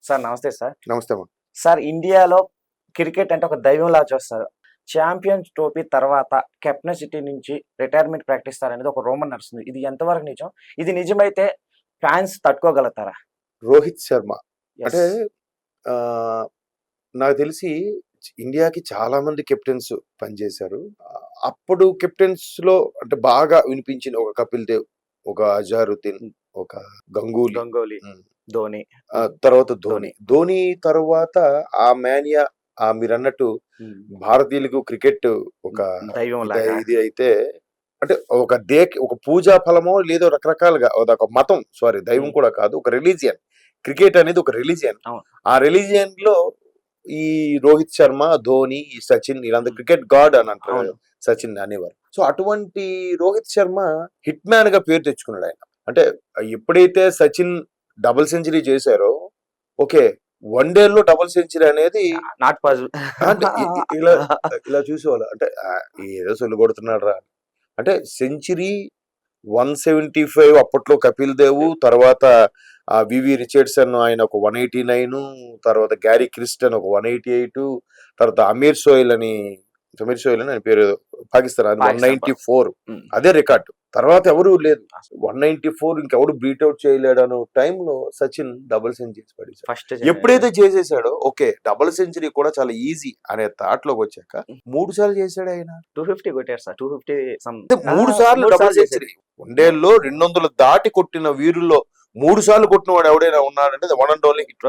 Sir నమస్తే sir. నమస్తే అమ్మా. సార్ ఇండియాలో క్రికెట్ అంటే ఒక దైవంలా చూస్తారు. ఛాంపియన్స్ ట్రోఫీ తర్వాత కెప్టెన్సీ నుంచి రిటైర్మెంట్ ప్రకటిస్తారనేది ఒక రూమర్ నడుస్తుంది. ఇది ఎంతవరకు నిజం? ఇది నిజమైతే ఫ్యాన్స్ తట్టుకోగలుగుతారా? రోహిత్ శర్మ Yes. అంటే ఆ, నాకు తెలిసి ఇండియాకి చాలా మంది కెప్టెన్స్ పనిచేశారు. అప్పుడు కెప్టెన్స్ లో అంటే బాగా వినిపించిన ఒక కపిల్ దేవ్, ఒక అజారుద్దీన్, ఒక గంగూలీ, గంగోలీ, ధోని. తర్వాత ధోని తర్వాత ఆ మేనియా, మీరు అన్నట్టు భారతీయులకు క్రికెట్ ఒక దైవం లాగా. ఇది అయితే అంటే ఒక పూజా ఫలమో లేదో రకరకాలుగా ఒక మతం, దైవం కూడా కాదు, ఒక రిలీజియన్. క్రికెట్ అనేది ఒక రిలీజియన్. అవును. ఆ రిలీజియన్ లో ఈ రోహిత్ శర్మ, ధోని, ఈ సచిన్ వీళ్ళందరూ క్రికెట్ గాడ్ అని అంటారు. అవును. సచిన్ అనేవారు. సో అటువంటి రోహిత్ శర్మ హిట్ మ్యాన్ గా పేరు తెచ్చుకున్నాడు ఆయన. అంటే ఎప్పుడైతే సచిన్ డబుల్ సెంచరీ చేశారో, ఓకే, వన్డేలో డబుల్ సెంచరీ అనేది నాట్ పాసిబుల్. అంటే ఇలా చూసేవాళ్ళు. అంటే ఏదో సొల్లు కొడుతున్నాడు రా అంటే సెంచరీ 175 అప్పట్లో కపిల్ దేవ్, తర్వాత వివి రిచర్డ్సన్ ఆయన ఒక 189, తర్వాత గ్యారీ క్రిస్టన్ ఒక 188, తర్వాత అమీర్ సోయల్ అని ఆయన పేరు, పాకిస్తాన్, అది 194. అదే రికార్డు. తర్వాత ఎవరు లేదు, 194 ఇంకెవరు బీట్అవుట్ చేయలేడు అనే టైంలో సచిన్ డబుల్ సెంచరీ పడేశాడు. ఫస్ట్ ఎప్పుడైతే చేసేసాడో ఓకే, డబుల్ సెంచరీ కూడా చాలా ఈజీ అనే థాట్ లోకి వచ్చాక 3 సార్లు చేశాడు ఆయన. 250 కొట్టారు సార్. 250 3 సార్లు డబుల్ సెంచరీ. వన్డేల్లో 200 దాటి కొట్టిన వీరుల్లో 3 సార్లు కొట్టిన వాడు ఎవడైనా ఉన్నాడంటే వన్ అండ్ ఓన్లీ హిట్.